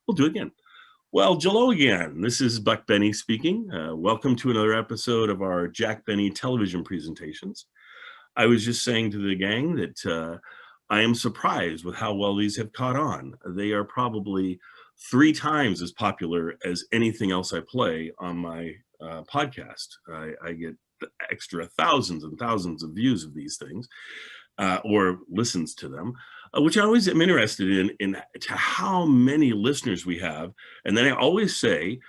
We'll do it again. Well, Jello again. This is Buck Benny speaking. Welcome to another episode of our Jack Benny television presentations. I was just saying to the gang that I am surprised with how well these have caught on. They are probably 3 times as popular as anything else I play on my podcast. I get extra thousands and thousands of views of these things or listens to them, which I always am interested in to how many listeners we have. And then I always say,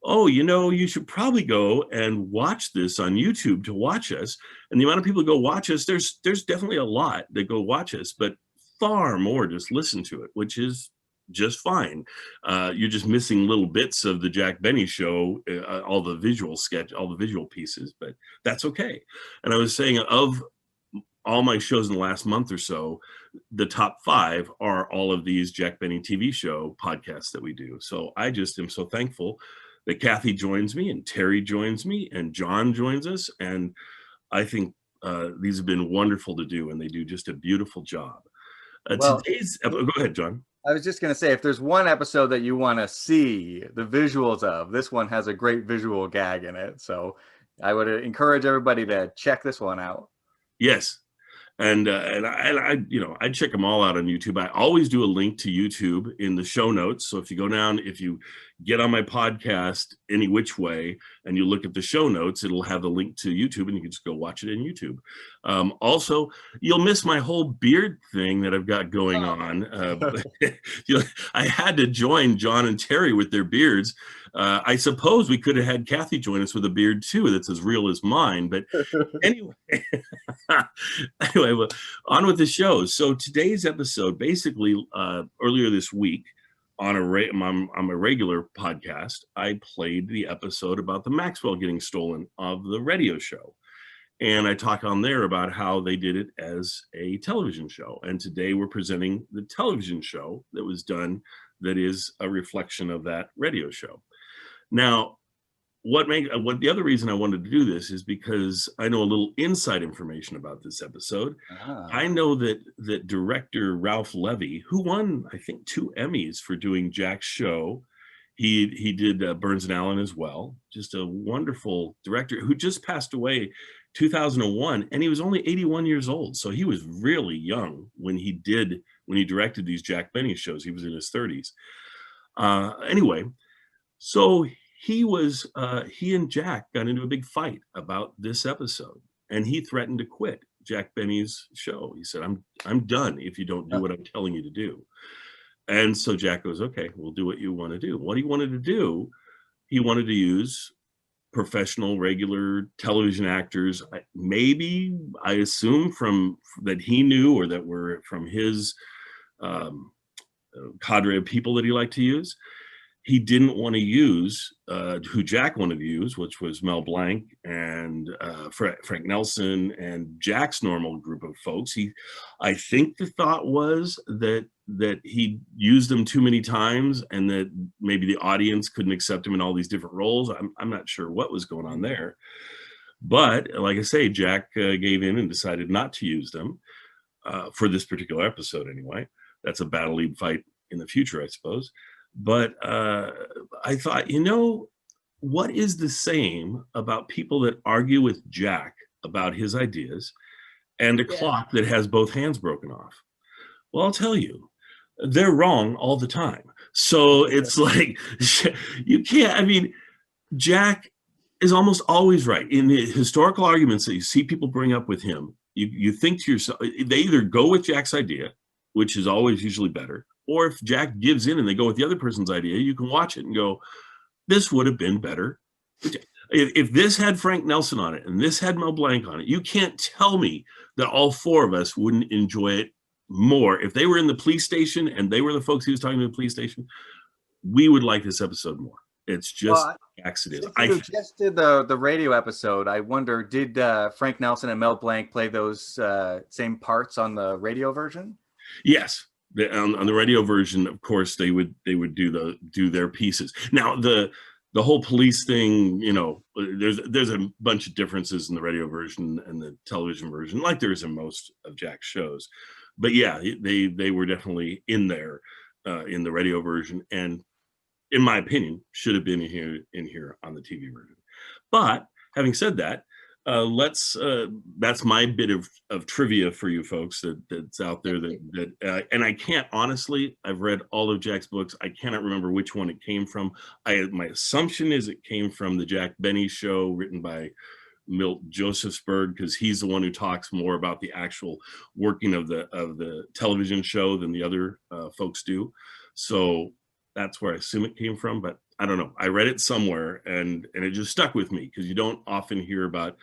oh, you should probably go and watch this on YouTube to watch us. And the amount of people who go watch us, there's definitely a lot that go watch us, but far more just listen to it, which is just fine. You're just missing little bits of the Jack Benny show, all the visual pieces, but that's okay. And I was saying, of all my shows in the last month or so, the top 5 are all of these Jack Benny TV show podcasts that we do. So I just am so thankful that Kathy joins me and Terry joins me and John joins us. And I think these have been wonderful to do, and they do just a beautiful job. Well, Go ahead, John. I was just going to say, if there's one episode that you want to see the visuals of, this one has a great visual gag in it. So I would encourage everybody to check this one out. Yes. And I check them all out on YouTube. I always do a link to YouTube in the show notes. So if you go down, if you get on my podcast any which way and you look at the show notes, it'll have the link to YouTube and you can just go watch it in YouTube. Also, you'll miss my whole beard thing that I've got going on. I had to join John and Terry with their beards. I suppose we could have had Kathy join us with a beard too that's as real as mine. But anyway, well, on with the show. So today's episode, basically, earlier this week, on a regular podcast, I played the episode about the Maxwell getting stolen of the radio show. And I talk on there about how they did it as a television show. And today we're presenting the television show that was done that is a reflection of that radio show. Now, the other reason I wanted to do this is because I know a little inside information about this episode. I know that director Ralph Levy, who won, I think, 2 Emmys for doing Jack's show, he did Burns and Allen as well. Just a wonderful director who just passed away 2001, and he was only 81 years old. So he was really young when he directed these Jack Benny shows. He was in his 30s. Anyway, so he and Jack got into a big fight about this episode, and he threatened to quit Jack Benny's show. He said, I'm done if you don't do what I'm telling you to do. And so Jack goes, okay, we'll do what you want to do. What he wanted to do, he wanted to use professional, regular television actors, maybe, I assume, from that he knew or that were from his cadre of people that he liked to use. He didn't want to use who Jack wanted to use, which was Mel Blanc and Frank Nelson and Jack's normal group of folks. I think the thought was that he used them too many times and that maybe the audience couldn't accept him in all these different roles. I'm not sure what was going on there. But like I say, Jack gave in and decided not to use them for this particular episode anyway. That's a battle he'd fight in the future, I suppose. But I thought, what is the same about people that argue with Jack about his ideas and a clock that has both hands broken off? Well, I'll tell you, they're wrong all the time. So it's like, you can't, Jack is almost always right. In the historical arguments that you see people bring up with him, you think to yourself, they either go with Jack's idea, which is always usually better, or if Jack gives in and they go with the other person's idea, you can watch it and go, this would have been better. If this had Frank Nelson on it and this had Mel Blanc on it, you can't tell me that all 4 of us wouldn't enjoy it more. If they were in the police station and they were the folks he was talking to in the police station, we would like this episode more. It's just accident. You just did the radio episode. I wonder, did Frank Nelson and Mel Blanc play those same parts on the radio version? Yes. On the radio version, of course, they would do their pieces. Now the whole police thing, there's a bunch of differences in the radio version and the television version, like there is in most of Jack's shows. But yeah, they were definitely in there in the radio version. And in my opinion, should have been in here on the TV version. But having said that, that's my bit of trivia for you folks that's out there and I can't honestly, I've read all of Jack's books. I cannot remember which one it came from. My assumption is it came from the Jack Benny show written by Milt Josephsberg, because he's the one who talks more about the actual working of the television show than the other folks do. So that's where I assume it came from, but I don't know. I read it somewhere and it just stuck with me, because you don't often hear about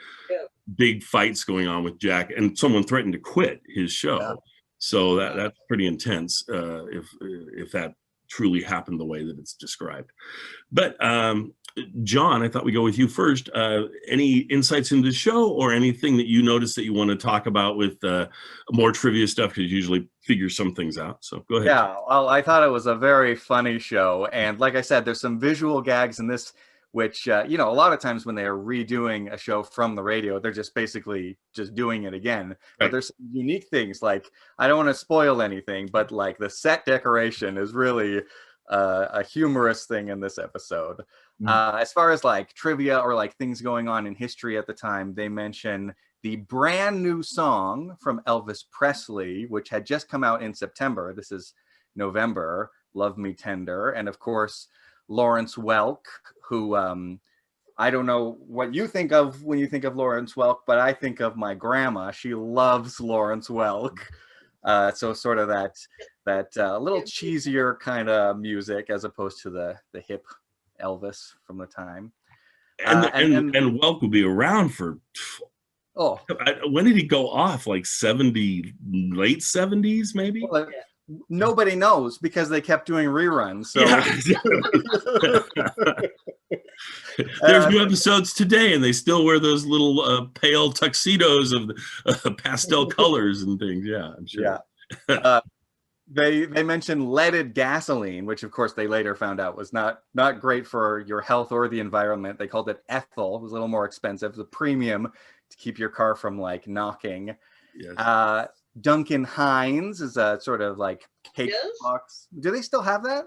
big fights going on with Jack, and someone threatened to quit his show. Yeah. So that's pretty intense if that truly happened the way that it's described. But John, I thought we'd go with you first. Any insights into the show, or anything that you noticed that you want to talk about with more trivia stuff? Because you usually figure some things out. So go ahead. Yeah, well, I thought it was a very funny show. And like I said, there's some visual gags in this, which, a lot of times when they're redoing a show from the radio, they're just basically just doing it again. Right. But there's some unique things, like, I don't want to spoil anything, but like the set decoration is really a humorous thing in this episode. As far as like trivia or like things going on in history at the time, they mention the brand new song from Elvis Presley, which had just come out in September. This is November, Love Me Tender. And of course, Lawrence Welk, who I don't know what you think of when you think of Lawrence Welk, but I think of my grandma. She loves Lawrence Welk. So sort of that little cheesier kind of music as opposed to the hip Elvis from the time. And Welk will be around for, when did he go off? Like late 70s maybe? Well, nobody knows, because they kept doing reruns. So there's new episodes today, and they still wear those little pale tuxedos of the pastel colors and things. Yeah, I'm sure. Yeah. They mentioned leaded gasoline, which of course they later found out was not great for your health or the environment. They called it ethyl. It was a little more expensive. It was a premium to keep your car from like knocking. Yes. Duncan Hines is a sort of like cake box. Do they still have that?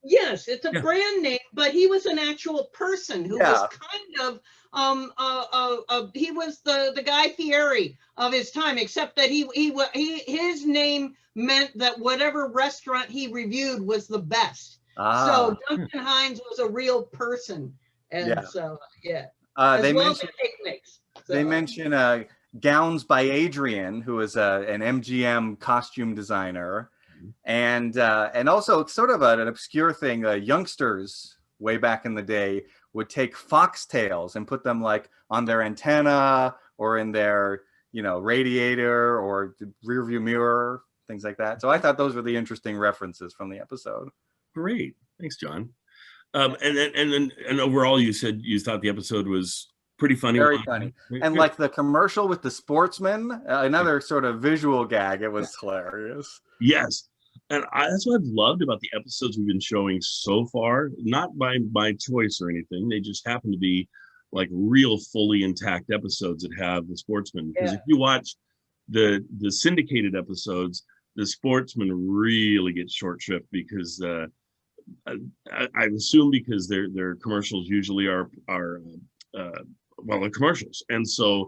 Yes, it's a brand name, but he was an actual person who was kind of he was the Guy Fieri of his time, except that his name meant that whatever restaurant he reviewed was the best. So Duncan Hines was a real person, and they mentioned cake mix. So. They mention Gowns by Adrian, who is an MGM costume designer. And also sort of an obscure thing, youngsters way back in the day would take foxtails and put them like on their antenna or in their, radiator or rear view mirror, things like that. So I thought those were the interesting references from the episode. Great. Thanks, John. And overall, you said you thought the episode was pretty funny. Very funny. And like the commercial with the sportsman, another sort of visual gag. It was hilarious. Yes. And that's what I've loved about the episodes we've been showing so far, not by choice or anything. They just happen to be like real fully intact episodes that have the sportsman. Because if you watch the syndicated episodes, the sportsman really gets short shrift, because I assume because their commercials usually are the commercials, and so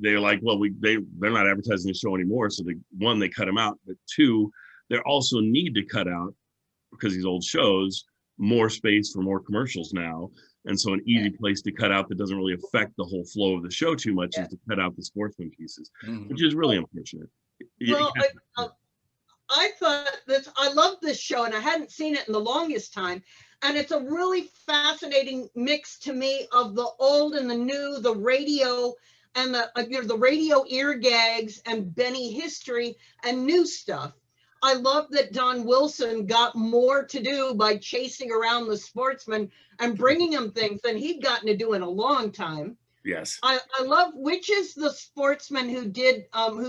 they're like, well, they're not advertising the show anymore, so they cut them out, but two, they also need to cut out, because these old shows, more space for more commercials now, and so an easy place to cut out that doesn't really affect the whole flow of the show too much is to cut out the sportsman pieces, which is really unfortunate. Well, I thought I love this show, and I hadn't seen it in the longest time. And it's a really fascinating mix to me of the old and the new, the radio and the radio ear gags and Benny history and new stuff. I love that Don Wilson got more to do by chasing around the sportsman and bringing him things than he'd gotten to do in a long time. Yes. I love, which is the sportsman who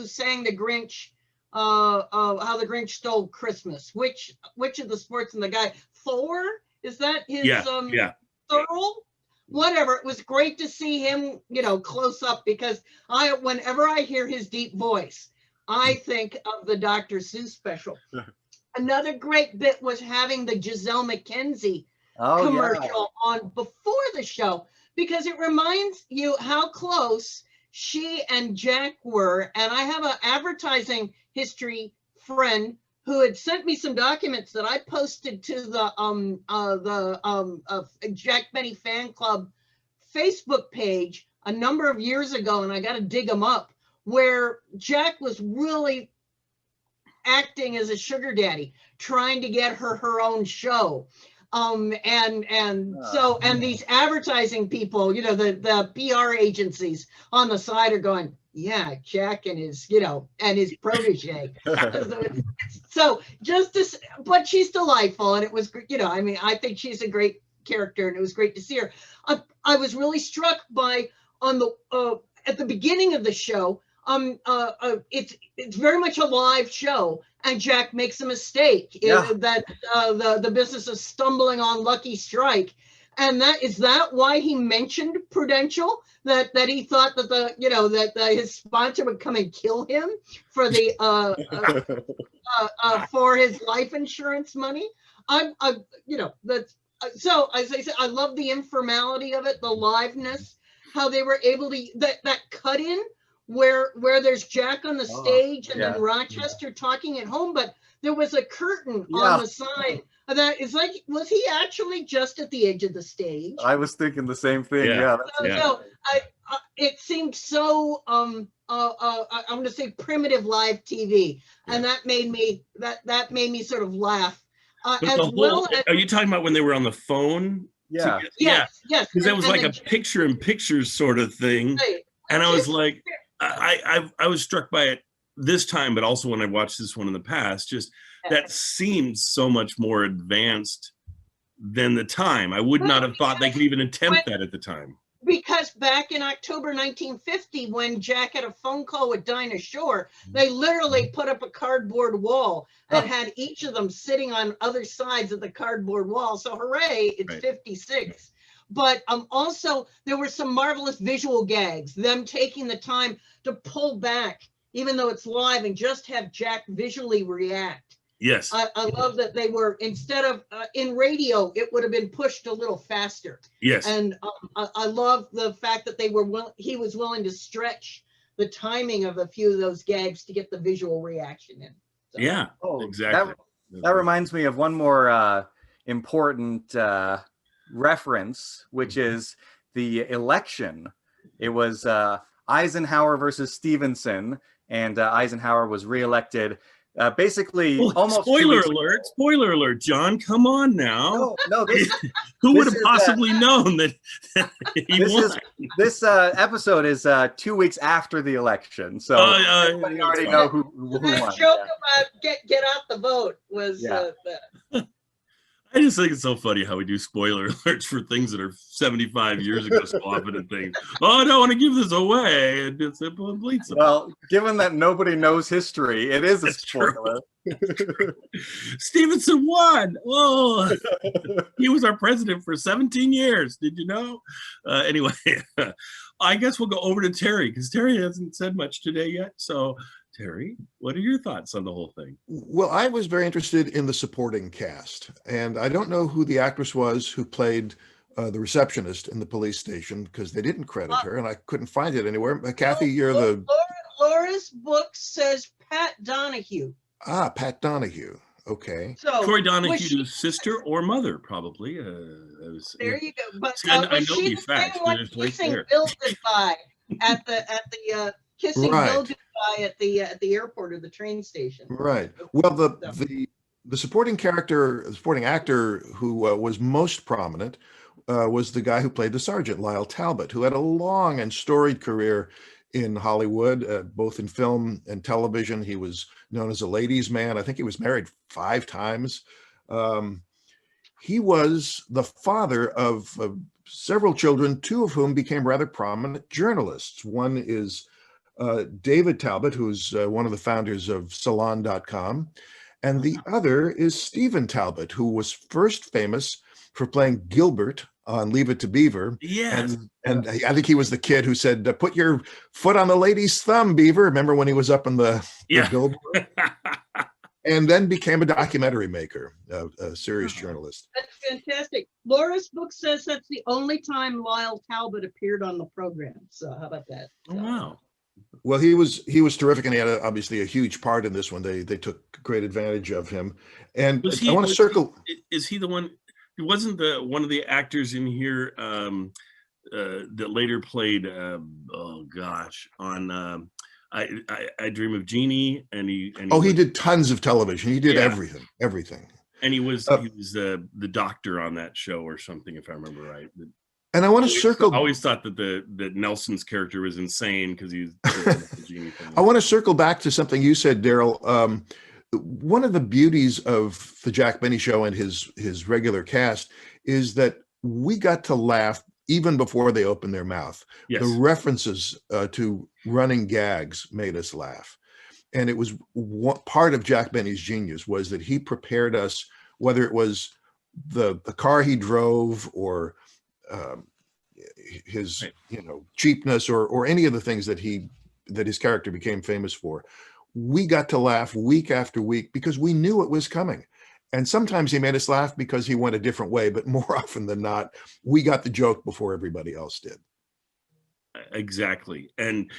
sang the Grinch, how the Grinch stole Christmas. Which of the sportsmen, the guy, Thor? Is that his Thurl? Whatever. It was great to see him, close up, because whenever I hear his deep voice, I think of the Dr. Seuss special. Another great bit was having the Giselle McKenzie Oh, yeah. commercial on before the show, because it reminds you how close she and Jack were. And I have an advertising history friend who had sent me some documents that I posted to the Jack Benny Fan Club Facebook page a number of years ago, and I got to dig them up, where Jack was really acting as a sugar daddy, trying to get her own show. And these advertising people, you know, the PR agencies on the side are going, yeah, Jack and his, you know, and his protege. So just to, but she's delightful, and it was, you know, I mean, I think she's a great character, and it was great to see her. I was really struck by on the at the beginning of the show. It's very much a live show, and Jack makes a mistake that the business is stumbling on Lucky Strike, and that why he mentioned Prudential, that he thought that his sponsor would come and kill him for the for his life insurance money. So as I said, I love the informality of it, the liveness, how they were able to that cut in where there's Jack on the stage and then Rochester talking at home, but there was a curtain on the side that is like, was he actually just at the edge of the stage? I was thinking the same thing. So it seemed so I'm going to say primitive live TV, and that made me sort of laugh. Are you talking about when they were on the phone? Yes. Because that was like a picture-in-picture sort of thing, right. And I was like, I was struck by it this time, but also when I watched this one in the past, just that seemed so much more advanced than the time. I would not have thought they could even attempt that at the time. Because back in October 1950, when Jack had a phone call with Dinah Shore, they literally put up a cardboard wall and had each of them sitting on other sides of the cardboard wall. So hooray, it's 56. But also there were some marvelous visual gags, them taking the time to pull back, even though it's live, and just have Jack visually react. Yes. I love that they were, instead of in radio, it would have been pushed a little faster. Yes. And I love the fact that he was willing to stretch the timing of a few of those gags to get the visual reaction in. So. Yeah, exactly. That reminds me of one more important reference, which is the election. It was Eisenhower versus Stevenson, and Eisenhower was reelected. Basically, almost spoiler alert, John, come on now. No, who would have possibly known that he won? This episode is 2 weeks after the election, so everybody already know who won. That joke about get out the vote was I just think it's so funny how we do spoiler alerts for things that are 75 years ago so often, and things, I don't want to give this away, and it's bleeds. Well, given that nobody knows history, it is a spoiler. Stevenson won. Oh, he was our president for 17 years. Did you know? Anyway, I guess we'll go over to Terry, because Terry hasn't said much today yet. So Terry, what are your thoughts on the whole thing? Well, I was very interested in the supporting cast, and I don't know who the actress was who played the receptionist in the police station, because they didn't credit her, and I couldn't find it anywhere. Kathy, you're the... Laura's book says Pat Donahue. Ah, Pat Donahue. Okay. So, Troy Donahue's sister or mother, probably. There you go. But I know these facts, but it's right there. Bill goodbye at the kissing Bill goodbye at the airport or the train station. Right. Well, the supporting actor who was most prominent was the guy who played the sergeant, Lyle Talbot, who had a long and storied career in Hollywood, both in film and television. He was known as a ladies' man. I think he was married 5 times. He was the father of several children, 2 of whom became rather prominent journalists. One is David Talbot, who's one of the founders of Salon.com. And the other is Stephen Talbot, who was first famous for playing Gilbert on Leave It to Beaver. Yes. And I think he was the kid who said, put your foot on the lady's thumb, Beaver. Remember when he was up in the billboard? and then became a documentary maker, a serious journalist. That's fantastic. Laura's book says that's the only time Lyle Talbot appeared on the program. So how about that? Oh, wow. Well, he was terrific, and he had obviously a huge part in this one. They took great advantage of him. And I want to circle. Is he the one? He wasn't the one of the actors in here that later played. Oh gosh, on I Dream of Jeannie, and he did tons of television. He did everything. And he was the doctor on that show or something, if I remember right. And I want to circle. I always thought that Nelson's character was insane because he's. I want to circle back to something you said, Daryl. One of the beauties of the Jack Benny Show and his regular cast is that we got to laugh even before they opened their mouth. Yes. The references to running gags made us laugh. And it was part of Jack Benny's genius was that he prepared us, whether it was the car he drove or his cheapness or any of the things that his character became famous for. We got to laugh week after week because we knew it was coming. And sometimes he made us laugh because he went a different way, but more often than not, we got the joke before everybody else did. Exactly. And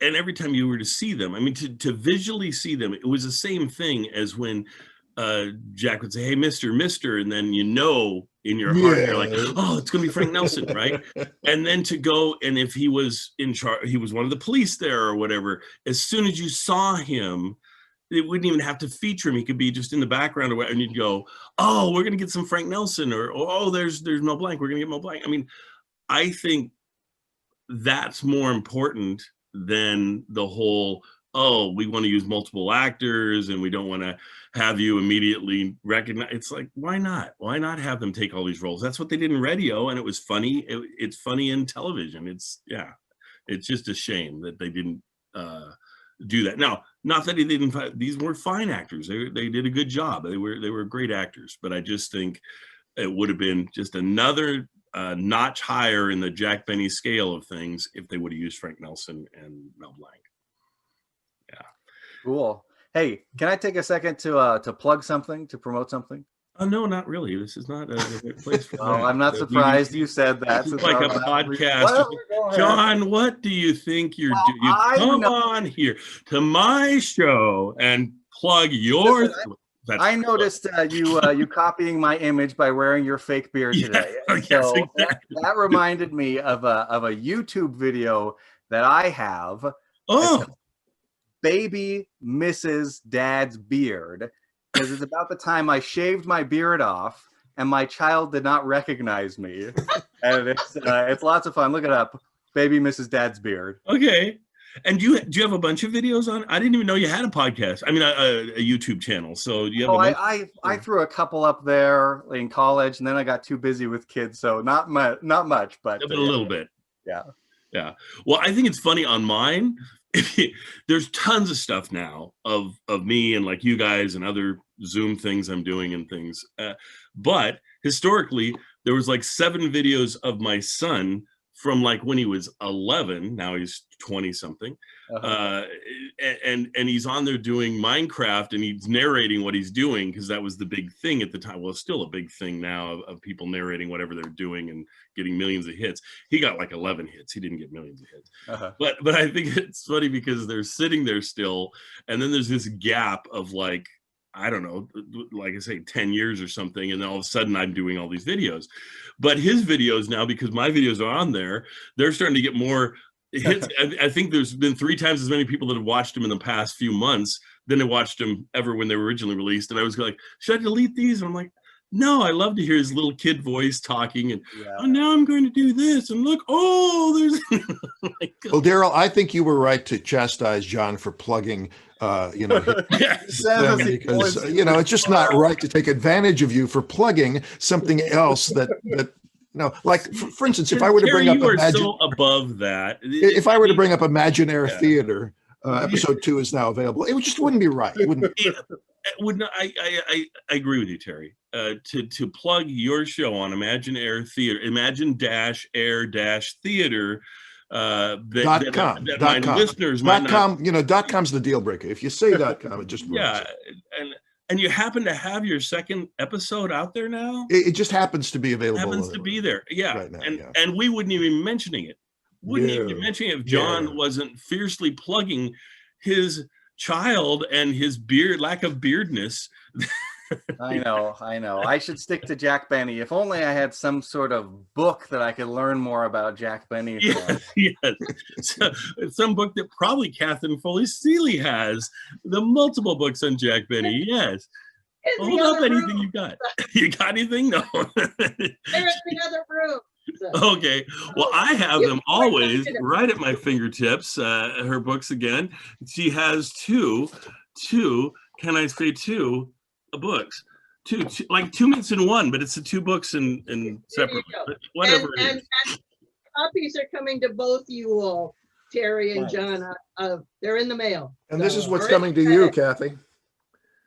every time you were to see them, I mean, to visually see them, it was the same thing as when Jack would say, "Hey, Mister," and then in your heart, you're like, "Oh, it's going to be Frank Nelson," right? And then to go, and if he was in charge, he was one of the police there or whatever. As soon as you saw him, it wouldn't even have to feature him. He could be just in the background or whatever, and you'd go, "Oh, we're going to get some Frank Nelson," or "Oh, there's Mel Blanc. We're going to get Mel Blanc." I mean, I think that's more important than the whole, "Oh, we want to use multiple actors and we don't want to have you immediately recognize." It's like, why not? Why not have them take all these roles? That's what they did in radio, and it was funny. It's funny in television. It's just a shame that they didn't do that. Now, not that these were fine actors. They did a good job. They were great actors, but I just think it would have been just another notch higher in the Jack Benny scale of things if they would have used Frank Nelson and Mel Blanc. Yeah. Cool. Hey, can I take a second to plug something, to promote something? No, not really. This is not a place for that. I'm not surprised you said that. It's like a podcast. John, what do you think you're doing? You come on here to my show and plug your... I noticed you copying my image by wearing your fake beard today. Yes, so exactly. that reminded me of a YouTube video that I have. Oh, Baby Mrs. Dad's Beard, because it's about the time I shaved my beard off and my child did not recognize me. And it's lots of fun. Look it up. Baby Mrs. Dad's Beard. Okay. And do you have a bunch of videos on? I didn't even know you had a podcast. I mean, a YouTube channel. So you have. I threw a couple up there in college, and then I got too busy with kids, so not much, but a little bit. Yeah. Well, I think it's funny on mine. There's tons of stuff now of me and like you guys and other Zoom things I'm doing and things. But historically, there was like 7 videos of my son from like when he was 11, now he's 20 something. And he's on there doing Minecraft and he's narrating what he's doing because that was the big thing at the time. Well, it's still a big thing now of people narrating whatever they're doing and getting millions of hits. He got like 11 hits. He didn't get millions of hits. But I think it's funny because they're sitting there still. And then there's this gap of like, I don't know, like I say, 10 years or something. And then all of a sudden I'm doing all these videos. But his videos now, because my videos are on there, they're starting to get more hits. I think there's been 3 times as many people that have watched him in the past few months than have watched him ever when they were originally released. And I was like, should I delete these? And I'm like, no, I love to hear his little kid voice talking and oh, now I'm going to do this and look, oh, there's Well, Daryl, I think you were right to chastise John for plugging because it's just not right to take advantage of you for plugging something else that like for instance, if I were to bring up above that, if I were to bring up Imaginaire Theater, episode 2 is now available. It just wouldn't be right. It wouldn't. It would not. I agree with you, Terry. To plug your show on Imaginaire Theater, Imagine-Air-Theater. .com. Listeners might not. .com. .com's the deal breaker. If you say .com, it just and and you happen to have your second episode out there now. It just happens to be available. Happens to be there, yeah. Right now, and we wouldn't even be mentioning it. Wouldn't even be mentioning it if John wasn't fiercely plugging his child and his lack of beardness. I know. I should stick to Jack Benny. If only I had some sort of book that I could learn more about Jack Benny from. Yes. So, some book that probably Catherine Foley Seeley has. The multiple books on Jack Benny. Yes. Hold up anything you got. You got anything? No. They're in the other room. So. Okay. Well, I have them always right at my fingertips. Her books again. She has two, can I say two books? Two, like 2 minutes in one, but it's the two books in separately. Whatever and copies are coming to both you all, Terry and John. They're in the mail. And this is what's coming to you, Kathy.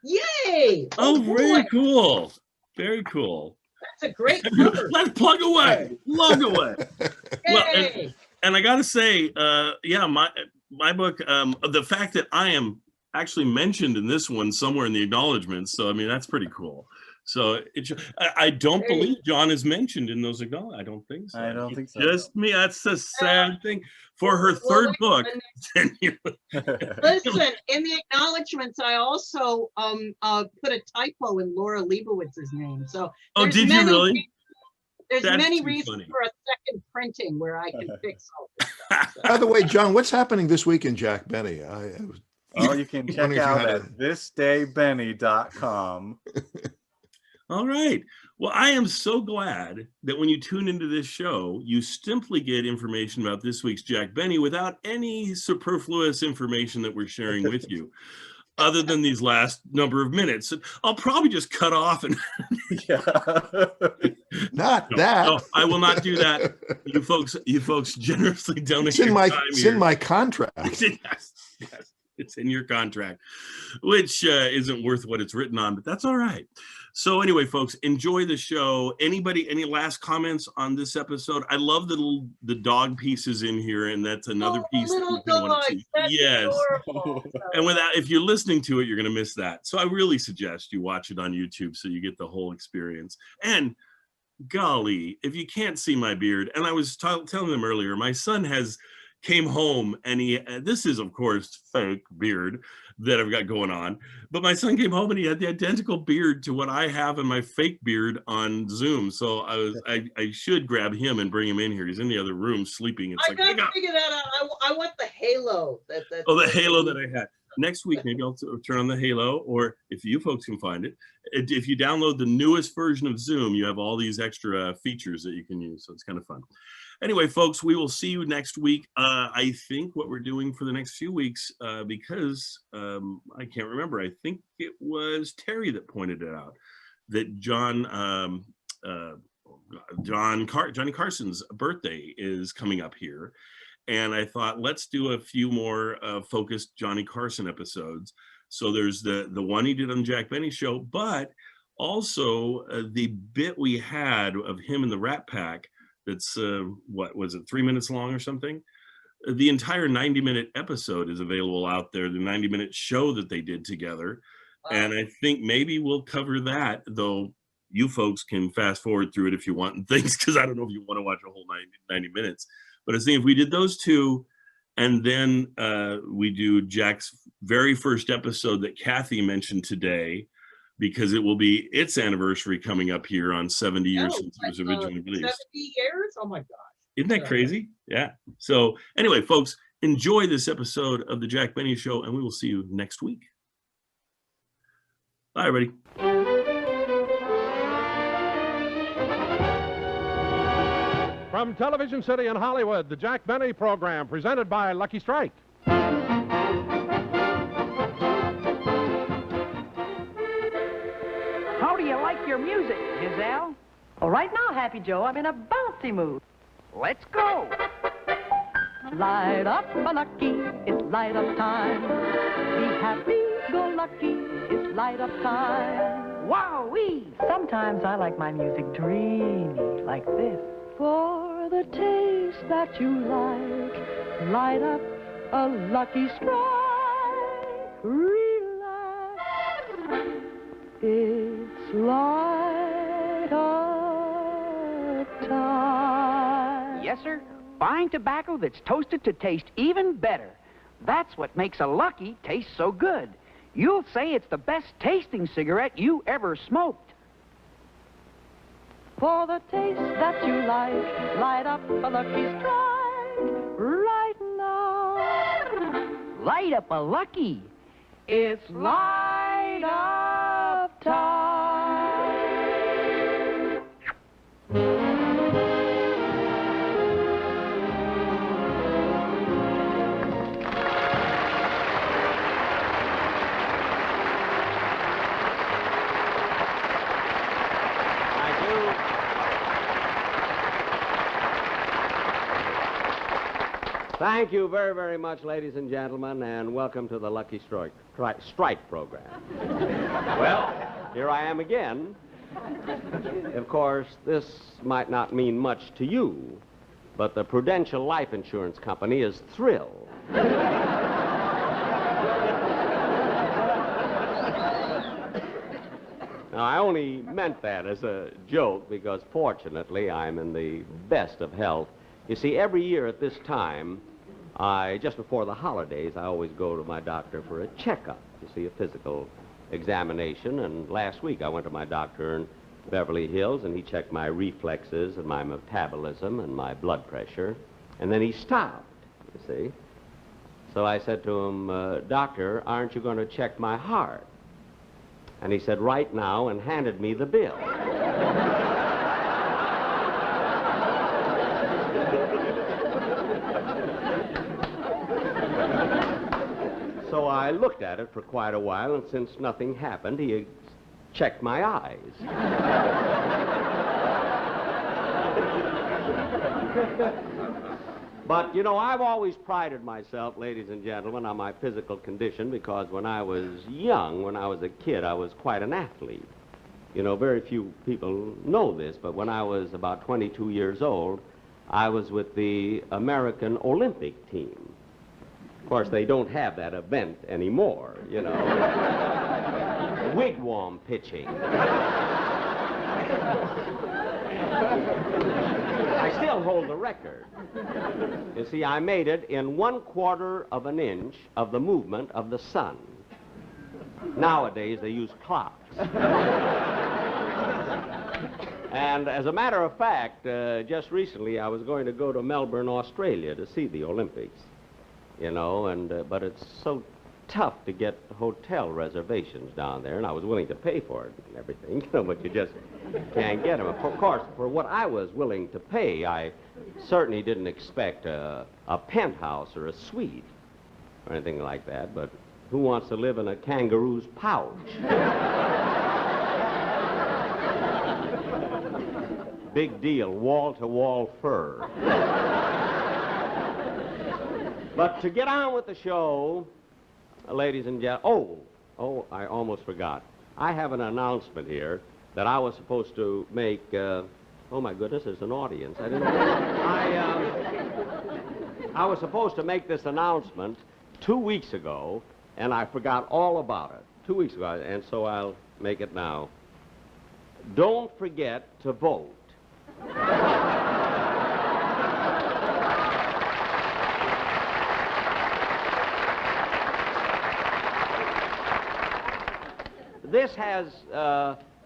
Yay! Oh, very cool. Very cool. That's a great cover. Let's plug away. Plug away. Well, and I gotta say, my book, the fact that I am actually mentioned in this one somewhere in the acknowledgments, so I mean that's pretty cool. So I don't believe John is mentioned in those acknowledgments. I don't think so. I don't think so. Just me. That's the sad thing. For her third book. Listen, in the acknowledgments, I also put a typo in Laura Leibowitz's name. So did you really? There's many reasons for a second printing where I can fix all this stuff. So. By the way, John, what's happening this week in Jack Benny? You can check out at thisdaybenny.com. All right. Well, I am so glad that when you tune into this show, you simply get information about this week's Jack Benny without any superfluous information that we're sharing with you, other than these last number of minutes. I'll probably just cut off and Not that. No, I will not do that. You folks generously donate. It's in my contract. Yes. It's in your contract, which isn't worth what it's written on, but that's all right. So anyway, folks, enjoy the show. Any last comments on this episode? I love the dog pieces in here, and that's another piece that you're going to want to see. Yes. And if you're listening to it, you're going to miss that. So I really suggest you watch it on YouTube so you get the whole experience. And golly, if you can't see my beard, and I was telling them earlier, my son came home and this is of course fake beard that I've got going on, but my son came home and he had the identical beard to what I have in my fake beard on Zoom. So I should grab him and bring him in here. He's in the other room sleeping. I gotta figure that out. I want the halo. The halo that I had. Next week, maybe I'll turn on the halo, or if you folks can find it, if you download the newest version of Zoom, you have all these extra features that you can use. So it's kind of fun. Anyway, folks, we will see you next week. I think what we're doing for the next few weeks, because I can't remember, I think it was Terry that pointed it out, that Johnny Carson's birthday is coming up here. And I thought, let's do a few more focused Johnny Carson episodes. So there's the one he did on Jack Benny show, but also the bit we had of him in the Rat Pack. That's what was it, 3 minutes long or something? The entire 90-minute episode is available out there, the 90-minute show that they did together. Wow. And I think maybe we'll cover that, though you folks can fast forward through it if you want and things, because I don't know if you want to watch a whole 90 minutes. But I was thinking if we did those two, and then we do Jack's very first episode that Kathy mentioned today, because it will be its anniversary coming up here on 70 years since it was originally released. 70 years? Oh my gosh. Isn't that crazy? Yeah. So anyway, folks, enjoy this episode of the Jack Benny Show, and we will see you next week. Bye, everybody. From Television City in Hollywood, the Jack Benny program, presented by Lucky Strike. How do you like your music, Giselle? Well, right now, Happy Joe, I'm in a bouncy mood. Let's go. Light up, a lucky, it's light up time. Be happy, go lucky, it's light up time. Wow-wee! Sometimes I like my music dreamy, like this. For the taste that you like, light up a Lucky Strike. Relax. It's light of time. Yes, sir. Fine tobacco that's toasted to taste even better. That's what makes a Lucky taste so good. You'll say it's the best tasting cigarette you ever smoked. For the taste that you like, light up a Lucky Strike right now. Light up a Lucky. It's light of time. Thank you very, very much, ladies and gentlemen, and welcome to the Lucky Strike program. Well, here I am again. Of course, this might not mean much to you, but the Prudential Life Insurance Company is thrilled. Now, I only meant that as a joke because, fortunately, I'm in the best of health. You see, every year at this time, just before the holidays, I always go to my doctor for a checkup, you see, a physical examination. And last week I went to my doctor in Beverly Hills, and he checked my reflexes and my metabolism and my blood pressure. And then he stopped, you see. So I said to him, Doctor, aren't you going to check my heart? And he said, right now, and handed me the bill. So I looked at it for quite a while, and since nothing happened, he checked my eyes. But, you know, I've always prided myself, ladies and gentlemen, on my physical condition because when I was young, when I was a kid, I was quite an athlete. You know, very few people know this, but when I was about 22 years old, I was with the American Olympic team. Of course, they don't have that event anymore, you know. Wigwam pitching. I still hold the record. You see, I made it in 1/4 of an inch of the movement of the sun. Nowadays, they use clocks. And as a matter of fact, just recently, I was going to go to Melbourne, Australia to see the Olympics. You know, but it's so tough to get hotel reservations down there, and I was willing to pay for it and everything, you know, but you just can't get them. Of course, for what I was willing to pay, I certainly didn't expect a penthouse or a suite or anything like that, but who wants to live in a kangaroo's pouch? Big deal, wall-to-wall fur. But to get on with the show, ladies and gentlemen, I almost forgot. I have an announcement here that I was supposed to make, oh my goodness, there's an audience. I didn't know. I was supposed to make this announcement 2 weeks ago, and I forgot all about it 2 weeks ago, and so I'll make it now. Don't forget to vote. This has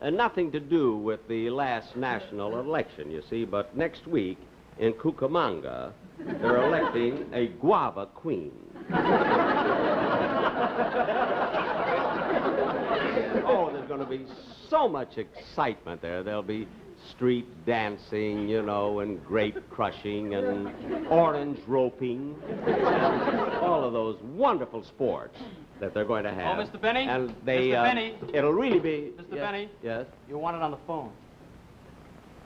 nothing to do with the last national election, you see, but next week in Cucamonga, they're electing a guava queen. Oh, there's going to be so much excitement there. There'll be street dancing, you know, and grape crushing and orange roping. All of those wonderful sports that they're going to have. Oh, Mr. Benny? And they, Mr. Benny? It'll really be... Mr. Yes, Benny? Yes? You want it on the phone.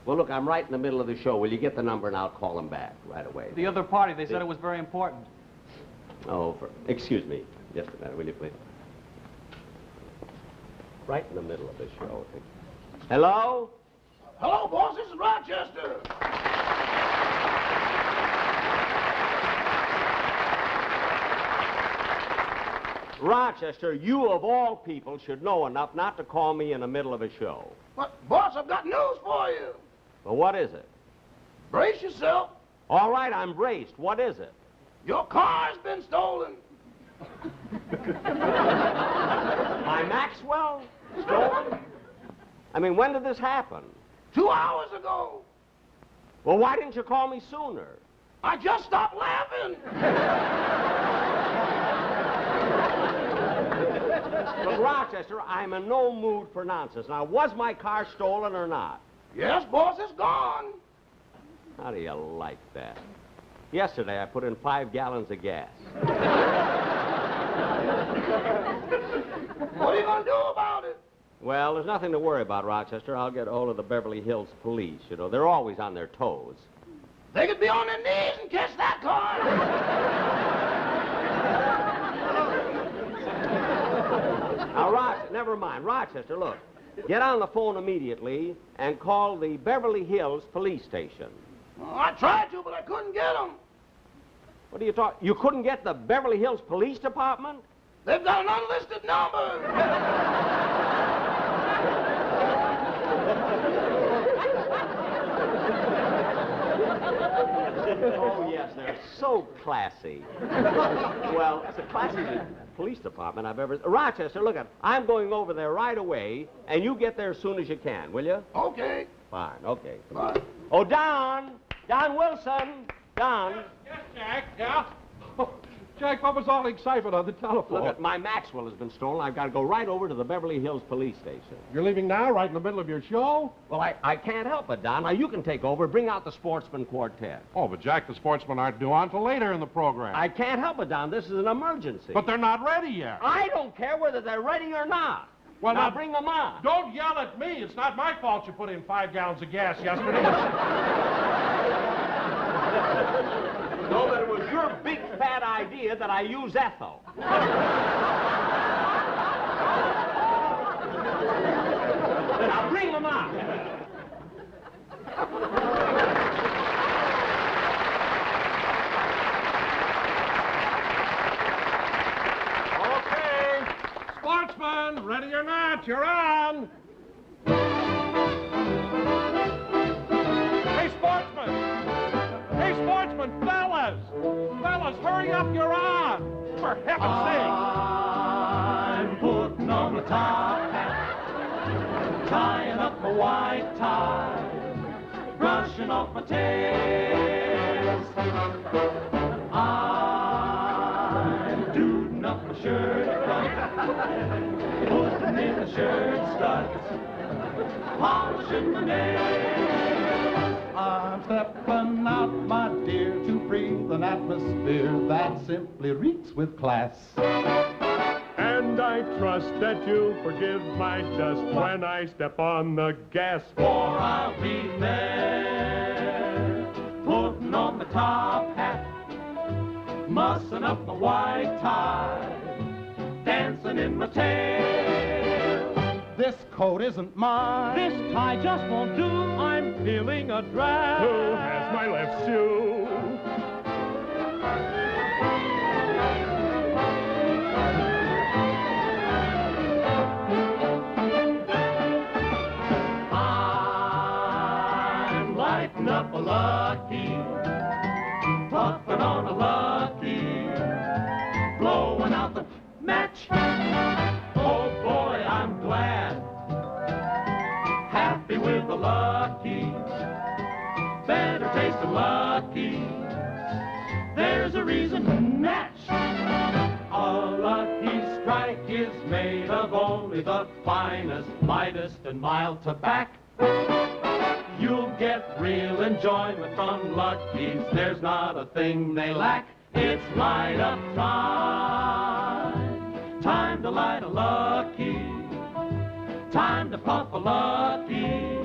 Well, look, I'm right in the middle of the show. Will you get the number and I'll call them back right away? The other party, they said it was very important. Oh, excuse me. Just a minute, will you please? Right in the middle of the show. Hello? Hello, boss. This is Rochester. Rochester, you of all people should know enough not to call me in the middle of a show. But, boss, I've got news for you. Well, what is it? Brace yourself. All right, I'm braced. What is it? Your car's been stolen. My Maxwell? Stolen? I mean, when did this happen? 2 hours ago. Well, why didn't you call me sooner? I just stopped laughing. But, Rochester, I'm in no mood for nonsense. Now, was my car stolen or not? Yes, boss, it's gone. How do you like that? Yesterday, I put in 5 gallons of gas. What are you going to do about it? Well, there's nothing to worry about, Rochester. I'll get hold of the Beverly Hills police. You know, they're always on their toes. They could be on their knees and catch that car. Now, never mind. Rochester, look. Get on the phone immediately and call the Beverly Hills police station. Oh, I tried to, but I couldn't get them. What are you talking? You couldn't get the Beverly Hills Police Department? They've got an unlisted number. Oh, yes, they're so classy. Well, it's the classiest police department I've ever... Rochester, look, I'm going over there right away, and you get there as soon as you can, will you? Okay. Fine, okay. Bye. Oh, Don! Don Wilson! Don! Yes, Jack, yeah? Jack, what was all the excitement on the telephone? Look, my Maxwell has been stolen. I've got to go right over to the Beverly Hills police station. You're leaving now, right in the middle of your show? Well, I can't help it, Don. Now, you can take over. Bring out the sportsman quartet. Oh, but Jack, the sportsmen aren't due on till later in the program. I can't help it, Don. This is an emergency. But they're not ready yet. I don't care whether they're ready or not. Well, now bring them on. Don't yell at me. It's not my fault you put in 5 gallons of gas yesterday. No, but it was your big fat idea that I use ethyl. Now bring them on. Okay. Sportsman, ready or not, you're on. Hey, sportsman. Hey, sportsman, fellas. Fellas, hurry up, you're on. For heaven's sake. I'm putting on the top hat, tying up my white tie, brushing off my tails. I'm duding up my shirt front, putting in the shirt studs, polishing my nails. I'm stepping out, my dear, to breathe an atmosphere that simply reeks with class. And I trust that you'll forgive my dust when I step on the gas. For I'll be there, putting on my top hat, mussing up my white tie, dancing in my tail. This coat isn't mine. This tie just won't do. I'm feeling a drag. Who has my left shoe? I'm lighting up a lucky, puffing on a lucky, blowing out the match. Oh boy, I'm glad, happy with the lucky, better taste of lucky. There's a reason to match. A lucky strike is made of only the finest, lightest, and mild tobacco. You'll get real enjoyment from Luckies. There's not a thing they lack. It's light up time. Time to light a Lucky. Time to puff a Lucky.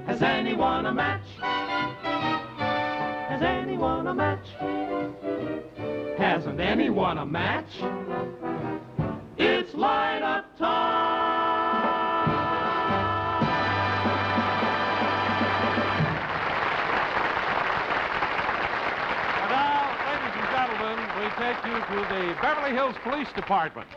Has anyone a match? Has anyone a match? Hasn't anyone a match? It's light up time. And now, ladies and gentlemen, we take you to the Beverly Hills Police Department.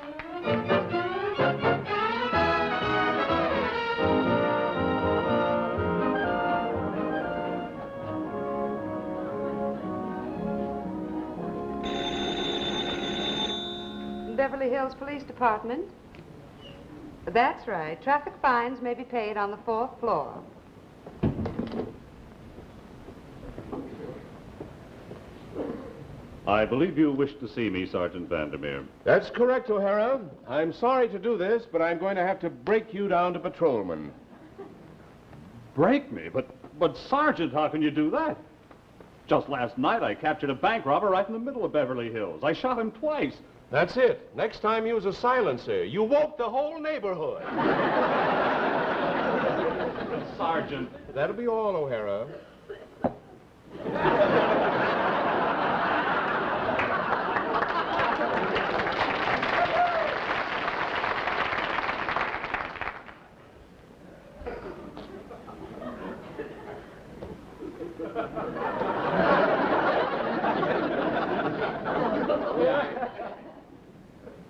Beverly Hills Police Department. That's right. Traffic fines may be paid on the 4th floor. I believe you wish to see me, Sergeant Vandermeer. That's correct, O'Hara. I'm sorry to do this, but I'm going to have to break you down to patrolman. Break me? But Sergeant, how can you do that? Just last night, I captured a bank robber right in the middle of Beverly Hills. I shot him twice. That's it. Next time, use a silencer. You woke the whole neighborhood. Sergeant. That'll be all, O'Hara.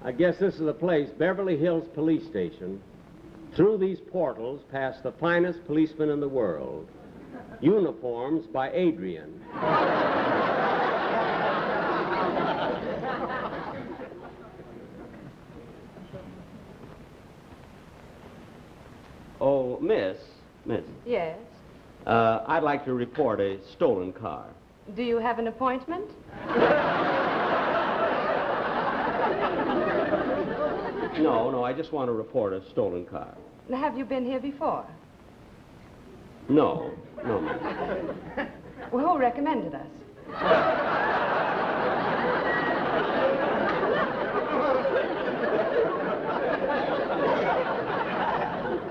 I guess this is the place, Beverly Hills Police Station. Through these portals pass the finest policemen in the world. Uniforms by Adrian. Oh, Miss. Yes. I'd like to report a stolen car. Do you have an appointment? No, I just want to report a stolen car. Have you been here before? No, miss. Well, who recommended us?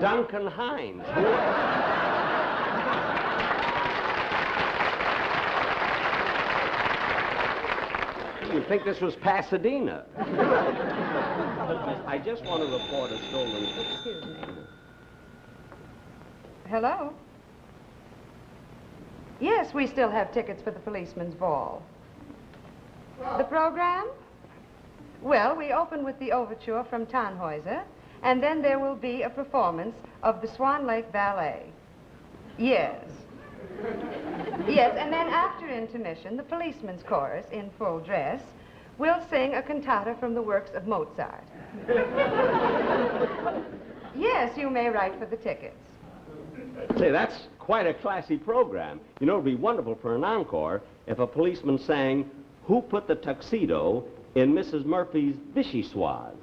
Duncan Hines. You'd think this was Pasadena. I just want to report a stolen... Excuse me. Hello? Yes, we still have tickets for the policeman's ball. The program? Well, we open with the overture from Tannhäuser, and then there will be a performance of the Swan Lake Ballet. Yes. Yes, and then after intermission, the policeman's chorus, in full dress, will sing a cantata from the works of Mozart. Yes, you may write for the tickets. Say, that's quite a classy program. You know, it'd be wonderful for an encore if a policeman sang, "Who Put the Tuxedo in Mrs. Murphy's Vichyssoise?"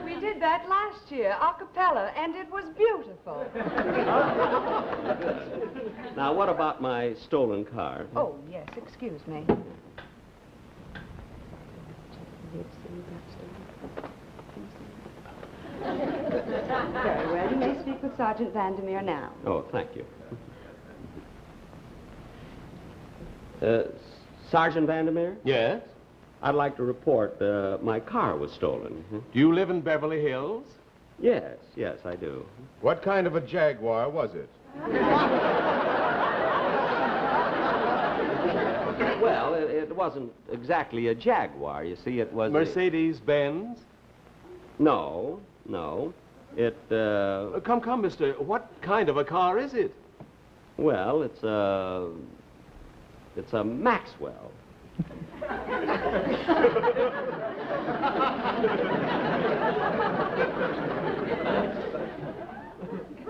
We did that last year, a cappella, and it was beautiful. Now, what about my stolen car? Oh, yes, excuse me. Very well, you may speak with Sergeant Vandermeer now. Oh, thank you. Sergeant Vandermeer? Yes? I'd like to report my car was stolen. Do you live in Beverly Hills? Yes, I do. What kind of a Jaguar was it? Well, it wasn't exactly a Jaguar. You see, it was... Mercedes-Benz? No. It, Come, mister. What kind of a car is it? Well, it's a Maxwell.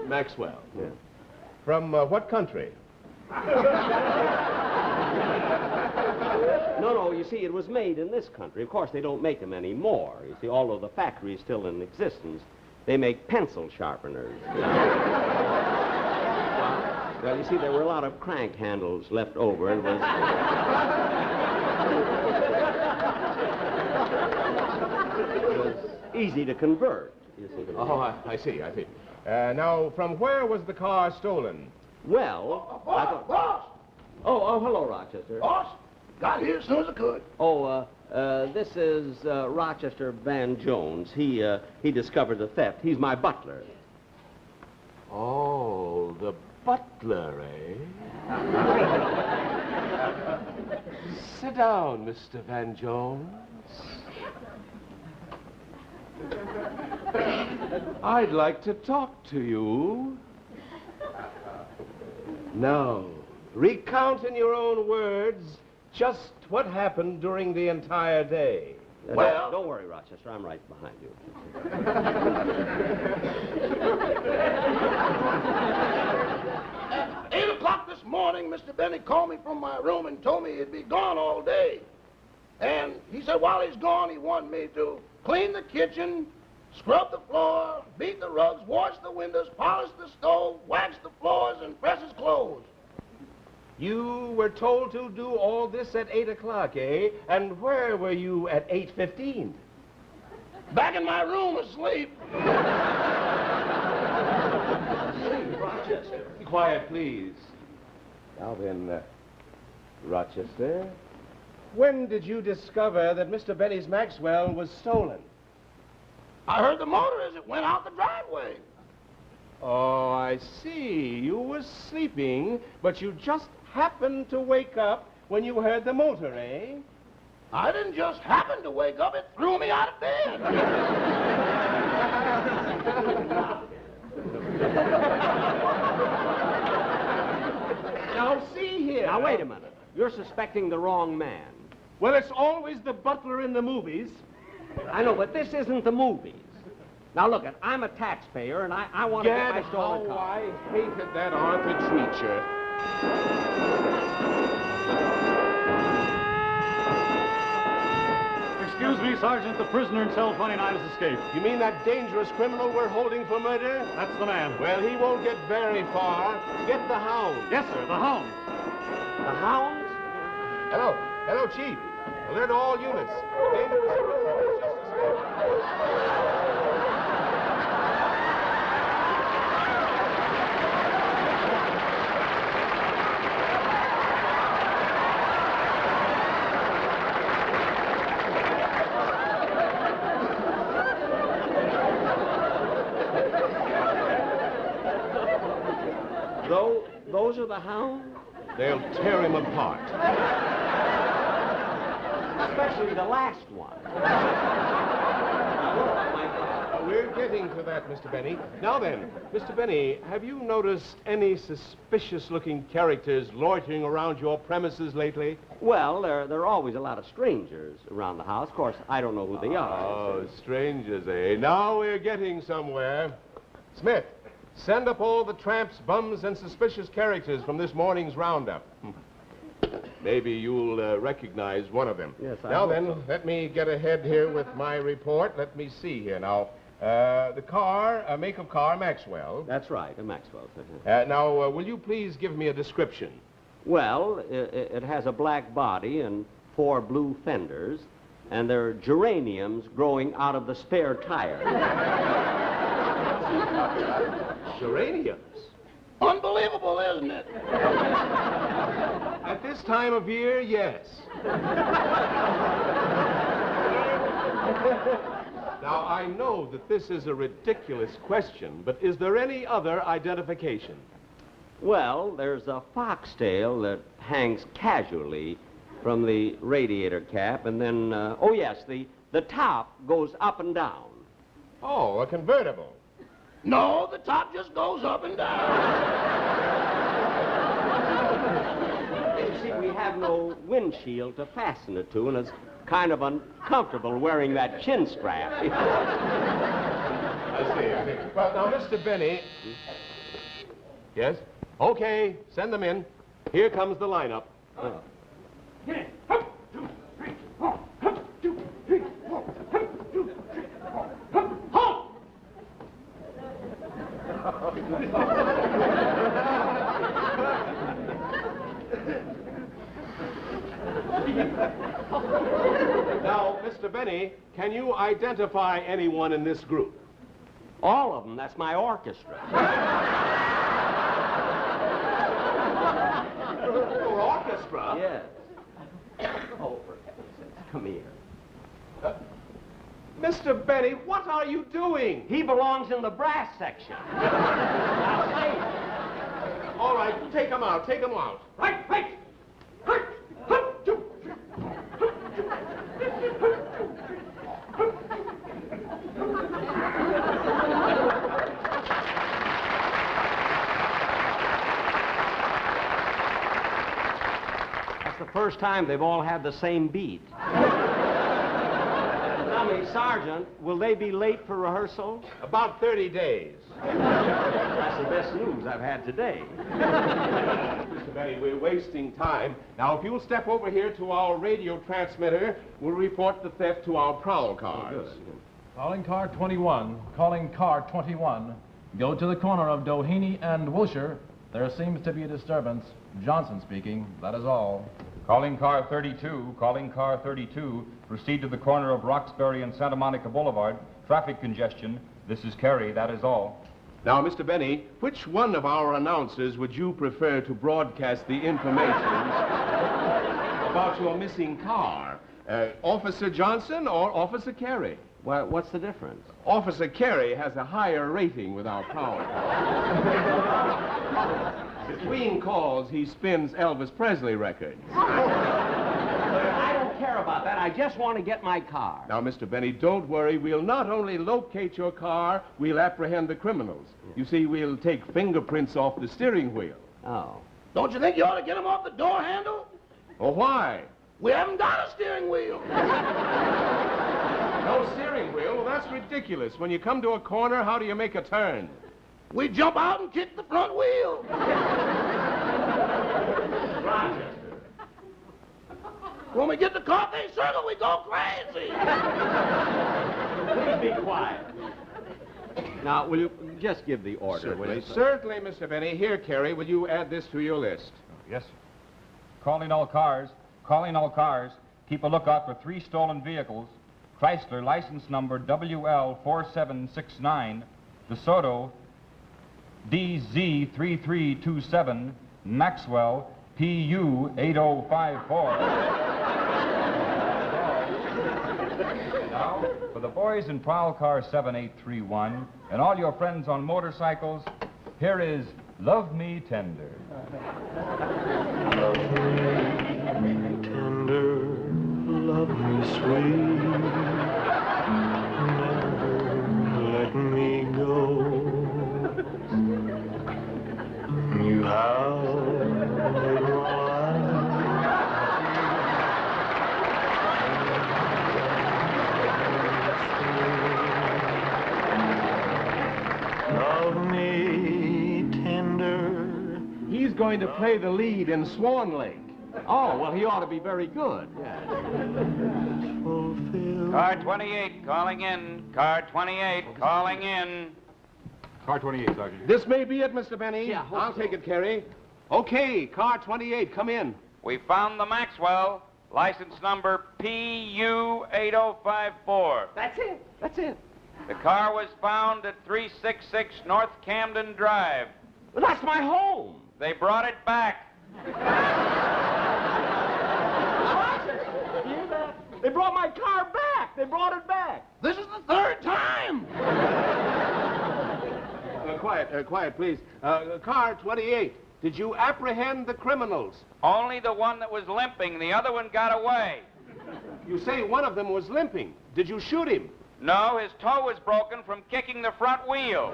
Maxwell? Yeah. From what country? No, you see, it was made in this country. Of course, they don't make them anymore. You see, although the factory is still in existence, they make pencil sharpeners. Well, you see, there were a lot of crank handles left over, and it was easy to convert, you see. Oh, I see. Now, from where was the car stolen? Well, Boss! Oh, hello, Rochester. Boss! Got here as soon as I could. Oh, this is Rochester Van Jones. He discovered the theft. He's my butler. Oh, the butler, eh? Sit down, Mr. Van Jones. I'd like to talk to you. Now, recount in your own words just what happened during the entire day. Well, don't worry, Rochester. I'm right behind you. 8 o'clock this morning, Mr. Benny called me from my room and told me he'd be gone all day. And he said while he's gone, he wanted me to clean the kitchen, scrub the floor, beat the rugs, wash the windows, polish the stove, wax the floors, and press his clothes. You were told to do all this at 8 o'clock, eh? And where were you at 8:15? Back in my room asleep. Rochester. Be quiet, please. Now then, Rochester, when did you discover that Mr. Benny's Maxwell was stolen? I heard the motor as it went out the driveway. Oh, I see. You were sleeping, but you just happened to wake up when you heard the motor, eh? I didn't just happen to wake up. It threw me out of bed. Now, see here. Now, wait a minute. You're suspecting the wrong man. Well, it's always the butler in the movies. I know, but this isn't the movies. Now, look, I'm a taxpayer, and I want to get my stolen car. I hated that Arthur Treacher. Excuse me, Sergeant. The prisoner in cell 29 has escaped. You mean that dangerous criminal we're holding for murder? That's the man. Well, he won't get very far. Get the hound. Yes, sir, the hounds. The hounds? Hello. Hello, Chief. Alert all units. Dangerous criminal has just escaped. Those are the hounds? They'll tear him apart. Especially the last one. We're getting to that, Mr. Benny. Now then, Mr. Benny, have you noticed any suspicious-looking characters loitering around your premises lately? Well, there are always a lot of strangers around the house. Of course, I don't know who they are. Oh, strangers, eh? Now we're getting somewhere. Smith, send up all the tramps, bums, and suspicious characters from this morning's roundup. Maybe you'll recognize one of them. Yes, I Now hope then, so. let me get ahead here with my report. Let me see here. Now, the car, make of car, Maxwell. That's right, a Maxwell. Now, will you please give me a description? Well, it has a black body and 4 blue fenders, and there are geraniums growing out of the spare tire. Geraniums? Unbelievable, isn't it? At this time of year, yes. Now, I know that this is a ridiculous question, but is there any other identification? Well, there's a foxtail that hangs casually from the radiator cap, and then, oh yes, the top goes up and down. Oh, a convertible. No, the top just goes up and down. You see, we have no windshield to fasten it to, and it's kind of uncomfortable wearing that chin strap. I see. Well, now, Mr. Benny. Yes? Okay, send them in. Here comes the lineup. Now, Mr. Benny, can you identify anyone in this group? All of them. That's my orchestra. Your orchestra? Yes. Oh, for heaven's sakes, come here. Mr. Benny, what are you doing? He belongs in the brass section. Now, say it. All right, take him out. Take him out. Right, right. first time they've all had the same beat. Tell me, Sergeant, will they be late for rehearsal? About 30 days. That's the best news I've had today. Mr. Benny, we're wasting time. Now, if you'll step over here to our radio transmitter, we'll report the theft to our prowl cars. Oh, good. Calling car 21. Calling car 21. Go to the corner of Doheny and Wilshire. There seems to be a disturbance. Johnson speaking. That is all. Calling car 32. Calling car 32. Proceed to the corner of Roxbury and Santa Monica Boulevard. Traffic congestion. This is Kerry. That is all. Now, Mr. Benny, which one of our announcers would you prefer to broadcast the information about your missing car? Officer Johnson or Officer Carey? Well, what's the difference? Officer Carey has a higher rating with our power. Between calls, he spins Elvis Presley records. I don't care about that. I just want to get my car. Now, Mr. Benny, don't worry. We'll not only locate your car, we'll apprehend the criminals. You see, we'll take fingerprints off the steering wheel. Oh. Don't you think you ought to get them off the door handle? Well, why? We haven't got a steering wheel. No steering wheel? Well, that's ridiculous. When you come to a corner, how do you make a turn? We jump out and kick the front wheel. Roger. When we get to Carthay Circle, we go crazy. Please be quiet. Now, will you just give the order? Certainly, Mr. Benny. Here, Carey, will you add this to your list? Yes, sir. Calling all cars. Calling all cars. Keep a lookout for 3 stolen vehicles. Chrysler, license number WL4769. DeSoto, DZ3327. Maxwell, PU8054. Now, for the boys in Prowl Car 7831 and all your friends on motorcycles, here is Love Me Tender. Love me tender, love me sweet, never let me go. You have little love me tender. He's going to play the lead in Swan Lake. Oh, well, he ought to be very good. Yeah. Car 28, calling in. Car 28, calling in. Car 28, Sergeant. This may be it, Mr. Benny. Yeah, I'll take it, Carey. Okay, car 28, come in. We found the Maxwell, license number PU8054. That's it. That's it. The car was found at 366 North Camden Drive. Well, that's my home. They brought it back. Hear that? They brought my car back. They brought it back. This is the 3rd time. Quiet, please. Car 28, did you apprehend the criminals? Only the one that was limping. The other one got away. You say one of them was limping. Did you shoot him? No, his toe was broken from kicking the front wheel.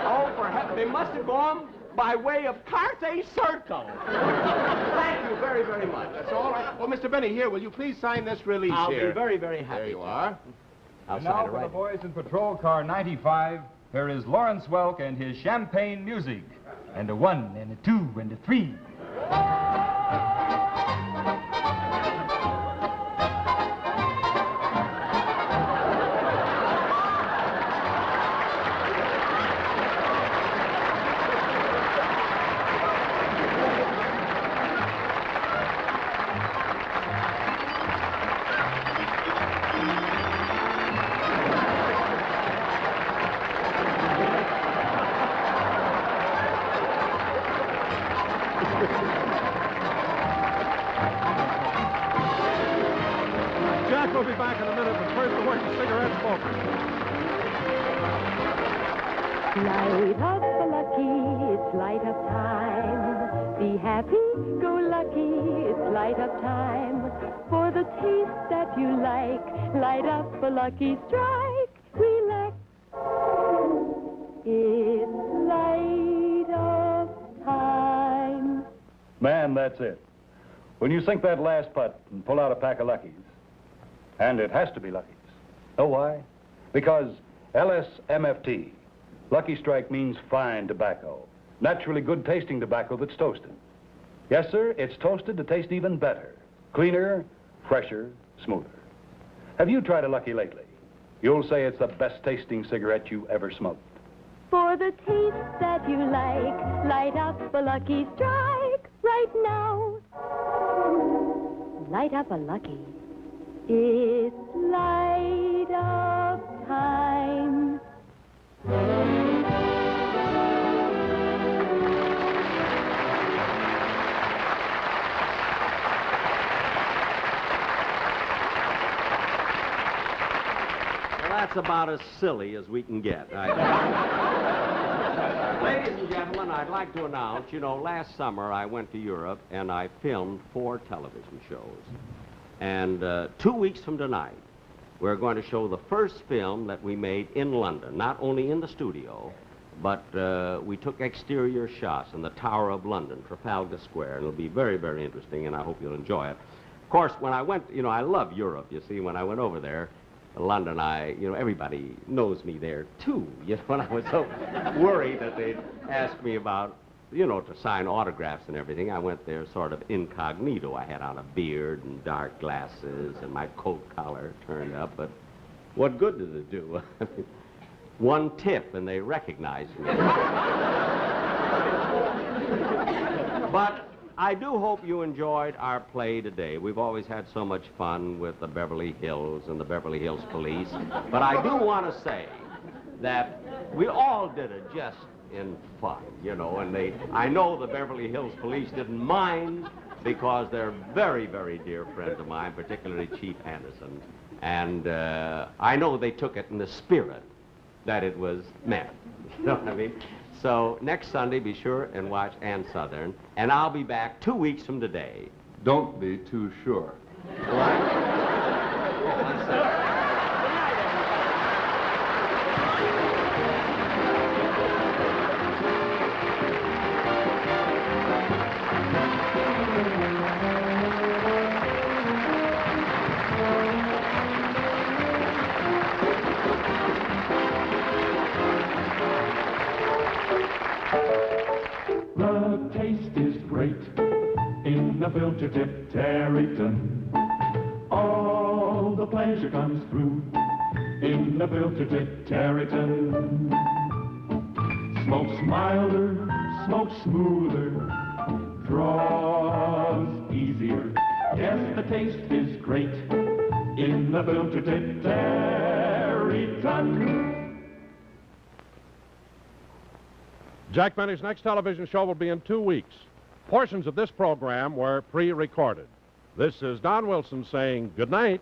Oh, for heaven, they must have gone by way of Carthay Circle. Thank you very, very much. That's all right. Well, Mr. Benny, here, will you please sign this release I'll here? be very, very happy. There you are. I'll And sign now it for the right. boys in Patrol Car 95, here is Lawrence Welk and his champagne music. And a 1 and a 2 and a 3. Jack will be back in a minute, but first a word to cigarette smokers. Light up, lucky, it's light up time. Be happy, go lucky, it's light up time. For the taste that you like, light up a lucky strike. Relax, it's light up time. Man, that's it. When you sink that last putt and pull out a pack of Luckies, and it has to be Luckies. Know why? Because LSMFT, Lucky Strike, means fine tobacco. Naturally good tasting tobacco that's toasted. Yes, sir, it's toasted to taste even better. Cleaner, fresher, smoother. Have you tried a Lucky lately? You'll say it's the best tasting cigarette you ever smoked. For the taste that you like, light up a Lucky Strike right now. Light up a Lucky. It's light up time. That's about as silly as we can get. Ladies and gentlemen, I'd like to announce, you know, last summer I went to Europe and I filmed 4 television shows. And 2 weeks from tonight, we're going to show the first film that we made in London, not only in the studio, but we took exterior shots in the Tower of London, Trafalgar Square, and it'll be very, very interesting, and I hope you'll enjoy it. Of course, when I went, you know, I love Europe, you see. When I went over there, London, you know, everybody knows me there, too. You know, and I was so worried that they'd ask me about, you know, to sign autographs and everything. I went there sort of incognito. I had on a beard and dark glasses and my coat collar turned up, but what good did it do? One tip and they recognized me. But I do hope you enjoyed our play today. We've always had so much fun with the Beverly Hills and the Beverly Hills Police. But I do want to say that we all did it just in fun, you know, and I know the Beverly Hills Police didn't mind because they're very, very dear friends of mine, particularly Chief Anderson. And I know they took it in the spirit that it was meant. You know what I mean? So next Sunday, be sure and watch Ann Southern, and I'll be back 2 weeks from today. Don't be too sure. The taste is great in the filter tip Tarryton. All the pleasure comes through in the filter tip Tarryton. Smokes milder, smokes smoother, draws easier. Yes, the taste is great in the filter tip Tarryton. Jack Benny's next television show will be in 2 weeks. Portions of this program were pre-recorded. This is Don Wilson saying good night.